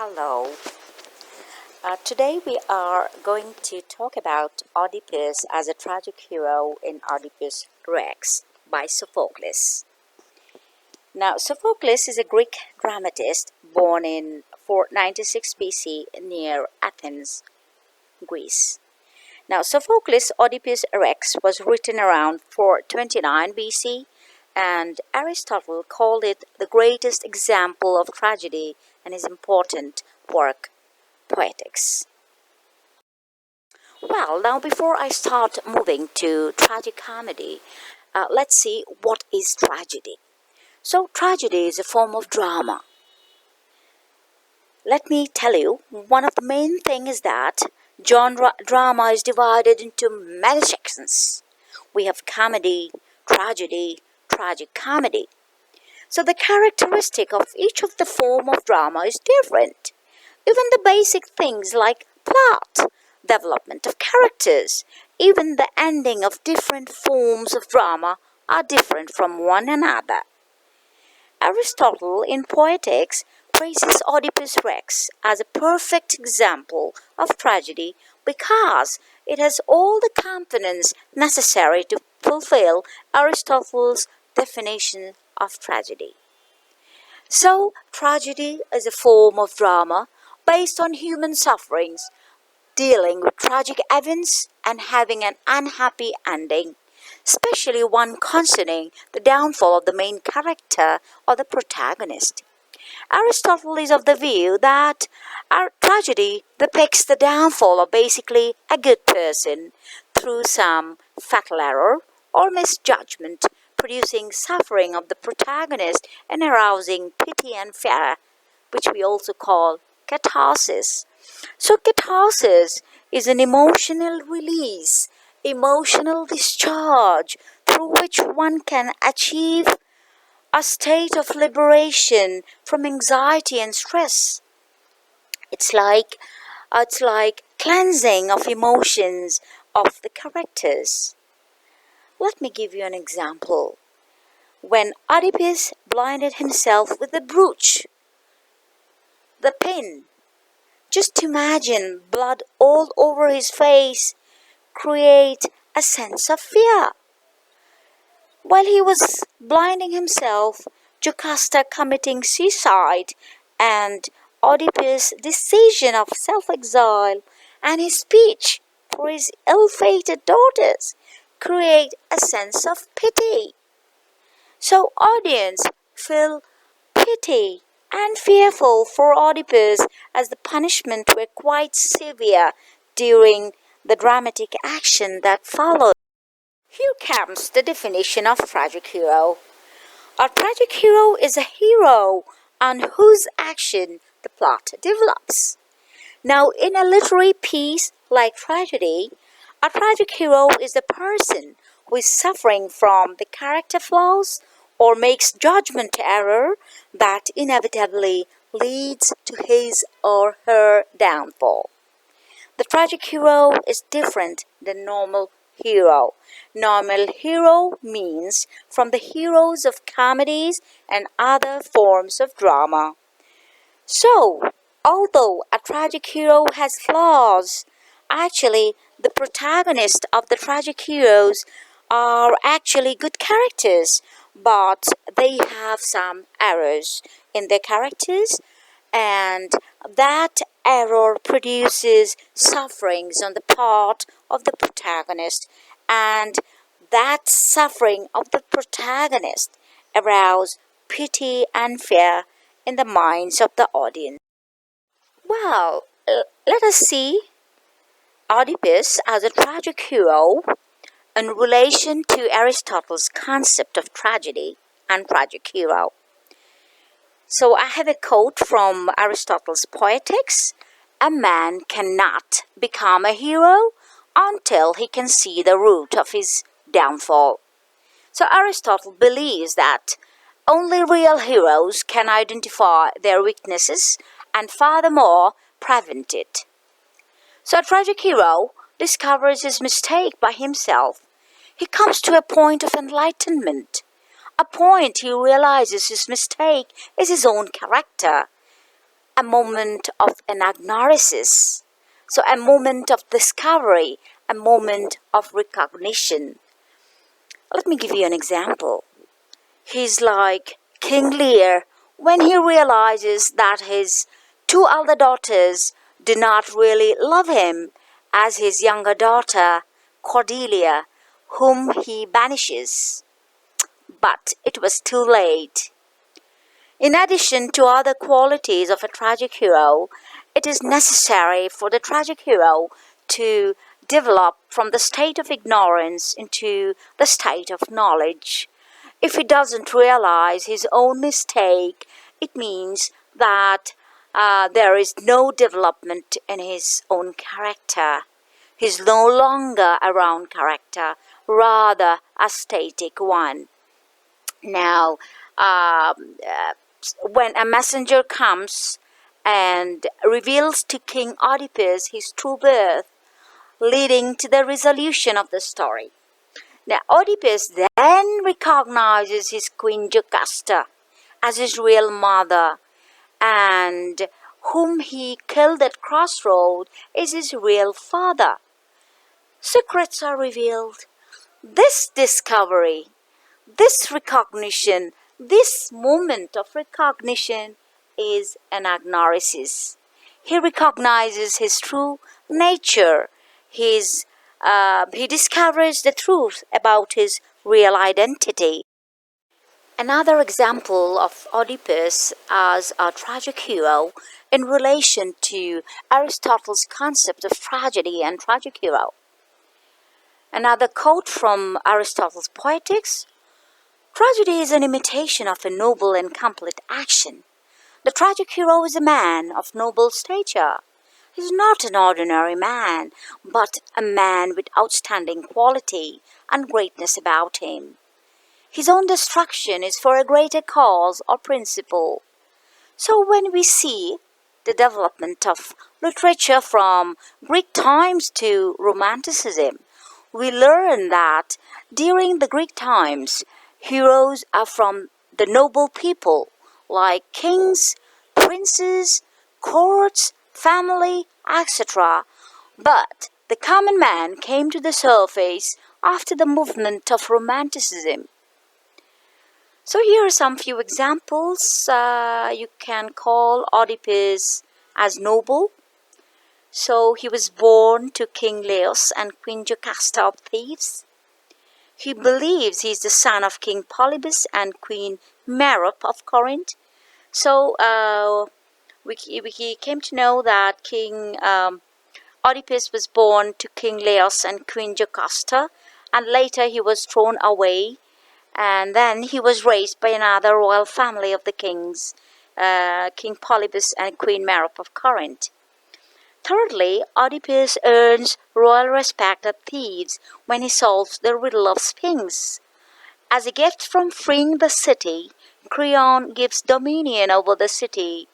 Hello. Today we are going to talk about Oedipus as a tragic hero in Oedipus Rex by Sophocles. Now, Sophocles is a Greek dramatist born in 496 BC near Athens, Greece. Now, Sophocles' Oedipus Rex was written around 429 BC, and Aristotle called it the greatest example of tragedy and his important work, Poetics. Well, now before I start moving to tragic comedy, let's see what is tragedy. So, tragedy is a form of drama. Let me tell you, one of the main things is that genre drama is divided into many sections. We have comedy, tragedy, tragic comedy. So the characteristic of each of the form of drama is different. Even the basic things like plot, development of characters, even the ending of different forms of drama are different from one another. Aristotle in Poetics praises Oedipus Rex as a perfect example of tragedy because it has all the components necessary to fulfill Aristotle's definition of tragedy. So, tragedy is a form of drama based on human sufferings, dealing with tragic events and having an unhappy ending, especially one concerning the downfall of the main character or the protagonist. Aristotle is of the view that our tragedy depicts the downfall of basically a good person through some fatal error or misjudgment, producing suffering of the protagonist and arousing pity and fear, which we also call catharsis. So, catharsis is an emotional release, emotional discharge through which one can achieve a state of liberation from anxiety and stress. It's like cleansing of emotions of the characters. Let me give you an example. When Oedipus blinded himself with the brooch, the pin, just imagine blood all over his face, create a sense of fear. While he was blinding himself, Jocasta committing suicide, and Oedipus' decision of self-exile and his speech for his ill-fated daughters create a sense of pity. So audience feel pity and fearful for Oedipus as the punishment were quite severe during the dramatic action that followed. Here comes the definition of tragic hero. A tragic hero is a hero on whose action the plot develops. Now, in a literary piece like tragedy, a tragic hero is the person who is suffering from the character flaws or makes judgment error that inevitably leads to his or her downfall. The tragic hero is different than normal hero. Normal hero means from the heroes of comedies and other forms of drama. So, although a tragic hero has flaws, actually the protagonists of the tragic heroes are actually good characters, but they have some errors in their characters, and that error produces sufferings on the part of the protagonist, and that suffering of the protagonist arouse pity and fear in the minds of the audience. Well, let us see Oedipus as a tragic hero in relation to Aristotle's concept of tragedy and tragic hero. So I have a quote from Aristotle's Poetics. A man cannot become a hero until he can see the root of his downfall. So Aristotle believes that only real heroes can identify their weaknesses and furthermore prevent it. So a tragic hero discovers his mistake by himself. He comes to a point of enlightenment, a point he realizes his mistake is his own character. a moment of anagnorisis. So a moment of discovery, a moment of recognition. Let me give you an example. He's like King Lear when he realizes that his two elder daughters do not really love him as his younger daughter, Cordelia, whom he banishes. But it was too late. In addition to other qualities of a tragic hero, it is necessary for the tragic hero to develop from the state of ignorance into the state of knowledge. If he doesn't realize his own mistake, it means that there is no development in his own character. He's no longer a round character, rather a static one. Now, when a messenger comes and reveals to King Oedipus his true birth, leading to the resolution of the story. Now, Oedipus then recognizes his queen Jocasta as his real mother, and whom he killed at Crossroad is his real father. Secrets are revealed. This discovery, this recognition, this moment of recognition is anagnorisis. He recognizes his true nature. He discovers the truth about his real identity. Another example of Oedipus as a tragic hero in relation to Aristotle's concept of tragedy and tragic hero. Another quote from Aristotle's Poetics: "Tragedy is an imitation of a noble and complete action. The tragic hero is a man of noble stature. He is not an ordinary man, but a man with outstanding quality and greatness about him. His own destruction is for a greater cause or principle." So when we see the development of literature from Greek times to Romanticism, we learn that during the Greek times, heroes are from the noble people like kings, princes, courts, family, etc. But the common man came to the surface after the movement of Romanticism. So here are some few examples. You can call Oedipus as noble. So he was born to King Laius and Queen Jocasta of Thebes. He believes he's the son of King Polybus and Queen Merope of Corinth. So we came to know that King Oedipus was born to King Laius and Queen Jocasta, and later he was thrown away, and then he was raised by another royal family of the kings, King Polybus and Queen Merope of Corinth. Thirdly, Oedipus earns royal respect at Thebes when he solves the riddle of Sphinx. As a gift from freeing the city, Creon gives dominion over the city.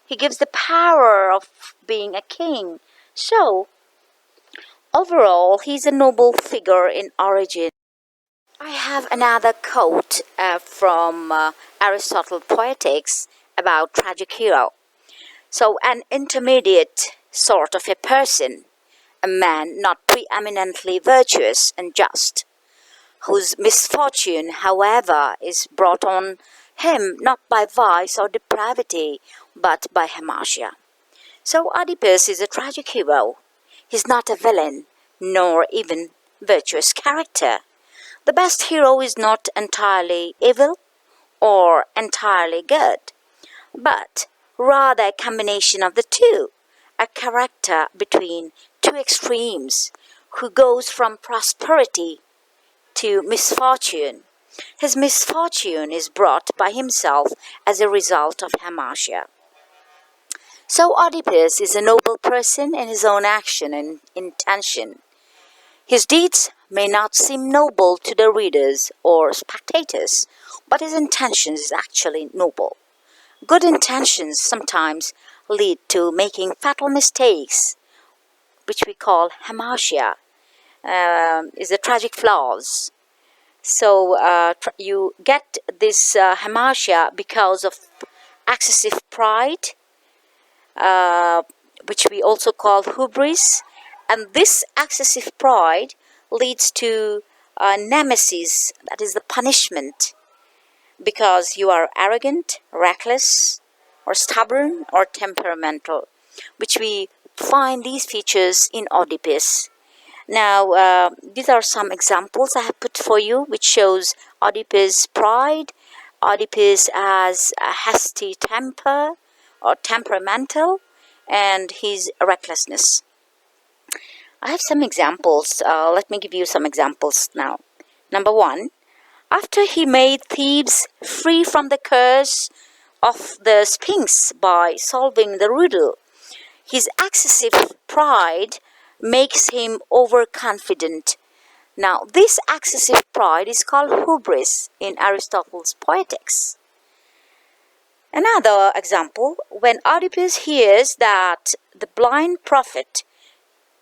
He gives the power of being a king. So, overall, he's a noble figure in origin. I have another quote from Aristotle's Poetics about tragic hero. So, an intermediate sort of a person, a man not preeminently virtuous and just, whose misfortune, however, is brought on him not by vice or depravity, but by hamartia. So Oedipus is a tragic hero. He's not a villain, nor even virtuous character. The best hero is not entirely evil or entirely good, but rather a combination of the two, a character between two extremes, who goes from prosperity to misfortune. His misfortune is brought by himself as a result of hamartia. So Oedipus is a noble person in his own action and intention. His deeds may not seem noble to the readers or spectators, but his intention is actually noble. Good intentions sometimes lead to making fatal mistakes, which we call hamartia, is the tragic flaws. So you get this hamartia because of excessive pride, uh, which we also call hubris. And this excessive pride leads to nemesis, that is the punishment, because you are arrogant, reckless, or stubborn, or temperamental, which we find these features in Oedipus. Now, these are some examples I have put for you, which shows Oedipus' pride, Oedipus as a hasty temper or temperamental, and his recklessness. I have some examples. Let me give you some examples now. Number one, after he made Thebes free from the curse of the Sphinx by solving the riddle, his excessive pride makes him overconfident. Now, this excessive pride is called hubris in Aristotle's Poetics. Another example, when Oedipus hears that the blind prophet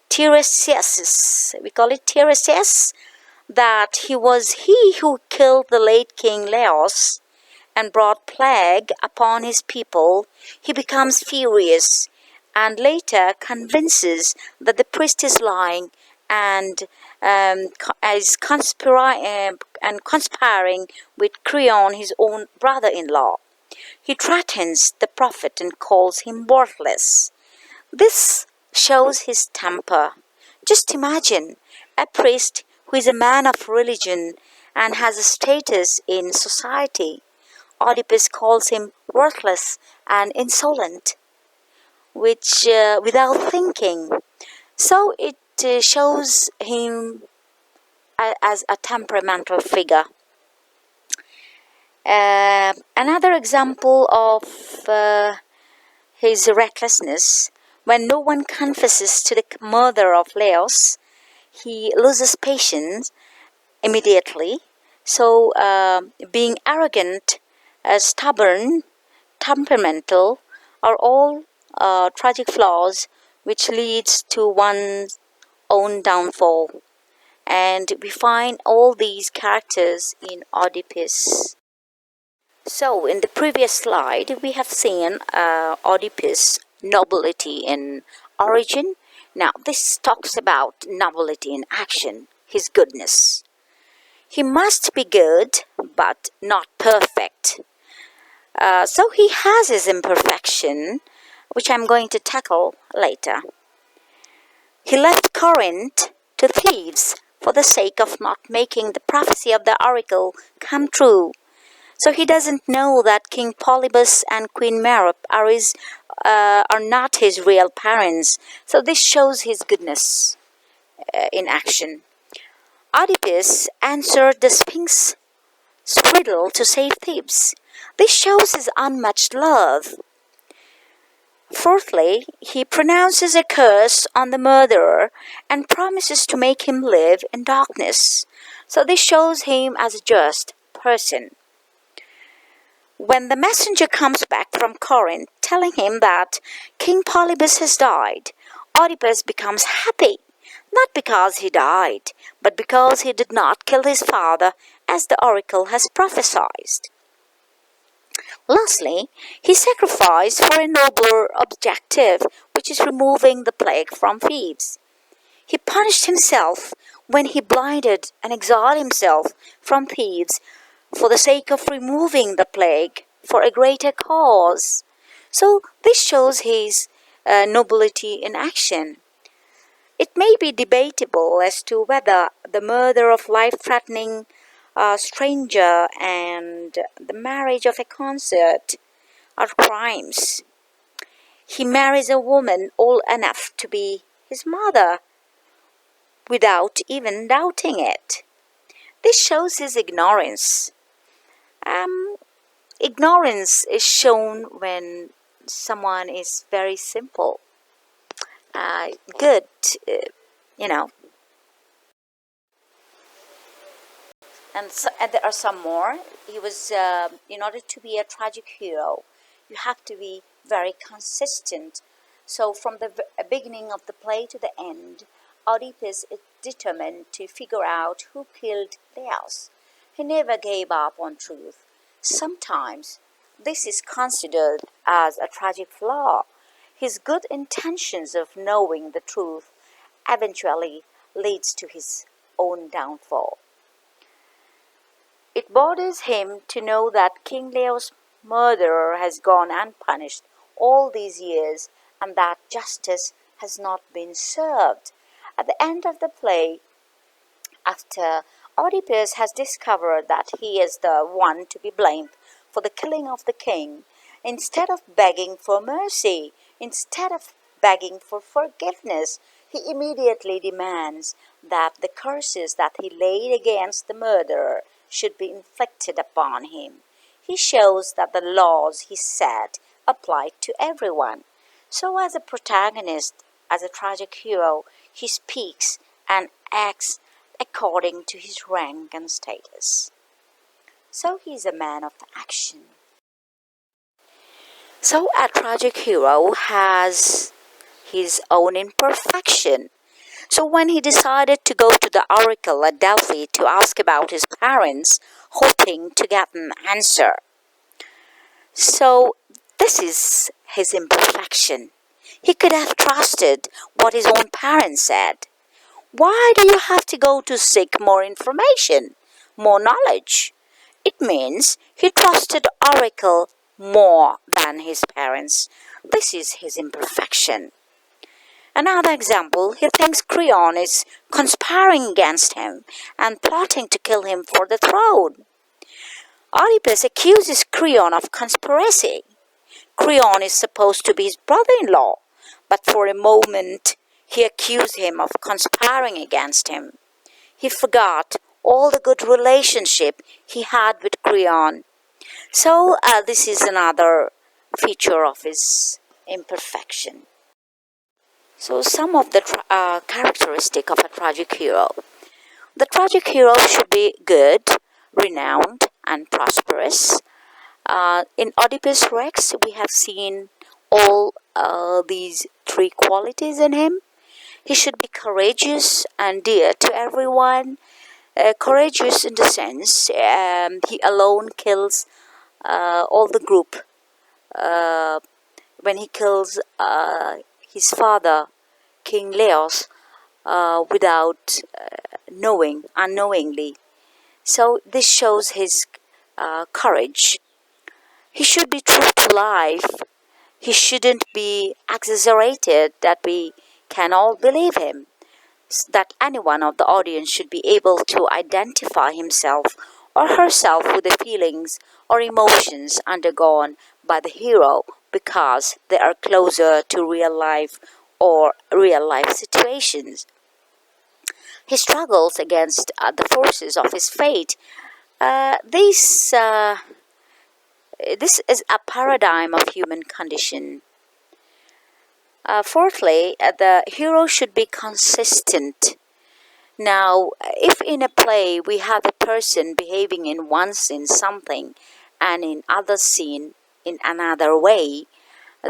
Tiresias, we call it Tiresias, that he was he who killed the late king Laos and brought plague upon his people, he becomes furious and later convinces that the priest is lying and is conspiring with Creon, his own brother-in-law. He threatens the prophet and calls him worthless. This shows his temper. Just imagine a priest who is a man of religion and has a status in society. Oedipus calls him worthless and insolent, which without thinking. So it shows him as a temperamental figure. Another example of his recklessness, when no one confesses to the murder of Laos, he loses patience immediately. So, being arrogant, stubborn, temperamental are all tragic flaws which leads to one's own downfall. And we find all these characters in Oedipus. So, in the previous slide, we have seen Oedipus' nobility in origin. Now, this talks about nobility in action, his goodness. He must be good, but not perfect. So, he has his imperfection, which I'm going to tackle later. He left Corinth to Thebes for the sake of not making the prophecy of the oracle come true. So he doesn't know that King Polybus and Queen Merope are not his real parents. So this shows his goodness in action. Oedipus answered the Sphinx riddle to save Thebes. This shows his unmatched love. Fourthly, he pronounces a curse on the murderer and promises to make him live in darkness. So this shows him as a just person. When the messenger comes back from Corinth telling him that King Polybus has died, Oedipus becomes happy, not because he died, but because he did not kill his father as the oracle has prophesied. Lastly, he sacrificed for a nobler objective, which is removing the plague from Thebes. He punished himself when he blinded and exiled himself from Thebes for the sake of removing the plague for a greater cause. So this shows his nobility in action. It may be debatable as to whether the murder of life-threatening stranger and the marriage of a consort are crimes. He marries a woman old enough to be his mother without even doubting it. This shows his ignorance. Ignorance is shown when someone is very simple, good, you know. And there are some more. He was, in order to be a tragic hero, you have to be very consistent. So from the beginning of the play to the end, Oedipus is determined to figure out who killed Laos. He never gave up on truth. Sometimes this is considered as a tragic flaw. his good intentions of knowing the truth eventually leads to his own downfall. It bothers him to know that King Leo's murderer has gone unpunished all these years and that justice has not been served. At the end of the play, after Oedipus has discovered that he is the one to be blamed for the killing of the king, instead of begging for mercy, instead of begging for forgiveness, he immediately demands that the curses that he laid against the murderer should be inflicted upon him. He shows that the laws he set apply to everyone. So, as a protagonist, as a tragic hero, he speaks and acts according to his rank and status. So, he is a man of action. So, a tragic hero has his own imperfection. So when he decided to go to the oracle at Delphi to ask about his parents, hoping to get an answer. So this is his imperfection. He could have trusted what his own parents said. Why do you have to go to seek more information, more knowledge? It means he trusted oracle more than his parents. This is his imperfection. Another example, he thinks Creon is conspiring against him and plotting to kill him for the throne. Oedipus accuses Creon of conspiracy. Creon is supposed to be his brother-in-law, but for a moment he accused him of conspiring against him. He forgot all the good relationship he had with Creon. So this is another feature of his imperfection. So some of the characteristic of a tragic hero. The tragic hero should be good, renowned, and prosperous. In Oedipus Rex, we have seen all these three qualities in him. He should be courageous and dear to everyone. Courageous in the sense he alone kills all the group. When he kills his father, King Leos, without unknowingly. So this shows his courage. He should be true to life. He shouldn't be exaggerated that we can all believe him. That anyone of the audience should be able to identify himself or herself with the feelings or emotions undergone by the hero because they are closer to real life or real life situations. He struggles against the forces of his fate. This is a paradigm of human condition. Fourthly, the hero should be consistent. Now, if in a play we have a person behaving in one scene something and in other scene in another way,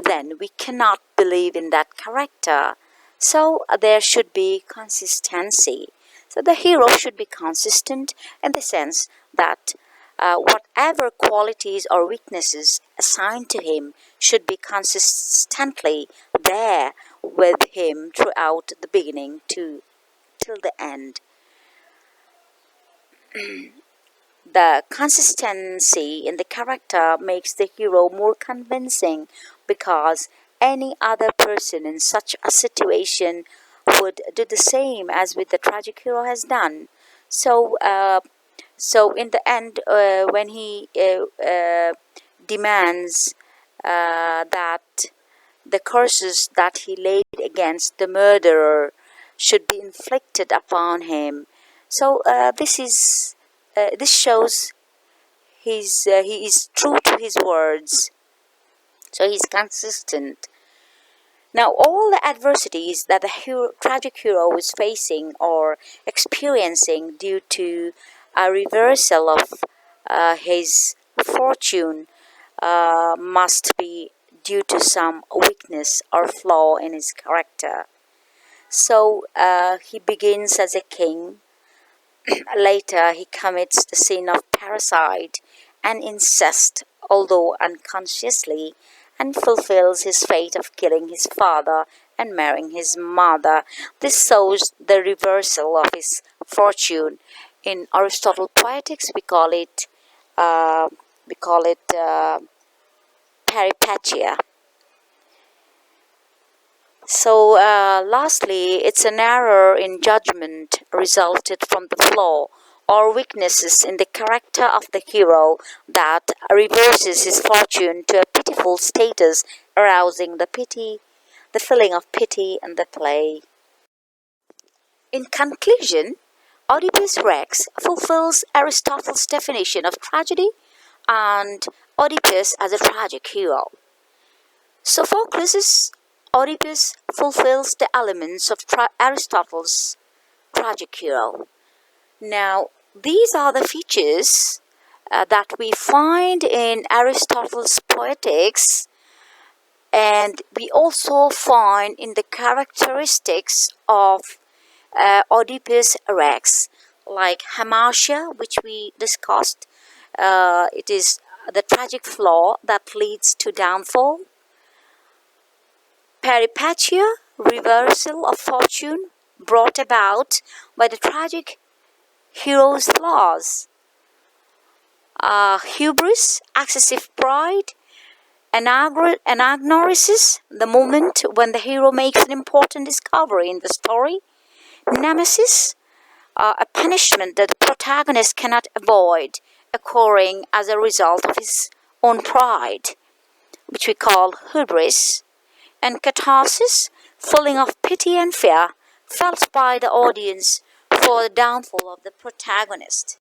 then we cannot believe in that character. So there should be consistency. So the hero should be consistent in the sense that whatever qualities or weaknesses assigned to him should be consistently there with him throughout the beginning to till the end. The consistency in the character makes the hero more convincing because any other person in such a situation would do the same as with the tragic hero has done. So, in the end, when he demands that the curses that he laid against the murderer should be inflicted upon him, so this shows he is true to his words. So he's consistent. Now, all the adversities that the tragic hero is facing or experiencing due to a reversal of his fortune must be due to some weakness or flaw in his character. So he begins as a king. Later, he commits the sin of parricide and incest, although unconsciously, and fulfills his fate of killing his father and marrying his mother. This shows the reversal of his fortune. In Aristotle Poetics, we call it peripeteia. So, lastly, it's an error in judgment resulted from the flaw or weaknesses in the character of the hero that reverses his fortune to a pitiful status, arousing the feeling of pity in the play. In conclusion, Oedipus Rex fulfills Aristotle's definition of tragedy and Oedipus as a tragic hero. Sophocles' Oedipus fulfills the elements of Aristotle's tragic hero. Now, these are the features that we find in Aristotle's Poetics, and we also find in the characteristics of Oedipus Rex, like hamartia, which we discussed. It is the tragic flaw that leads to downfall. Peripeteia, reversal of fortune brought about by the tragic hero's flaws. Hubris, excessive pride, anagnorisis, the moment when the hero makes an important discovery in the story. Nemesis, a punishment that the protagonist cannot avoid, occurring as a result of his own pride, which we call hubris. And catharsis, feeling of pity and fear felt by the audience for the downfall of the protagonist.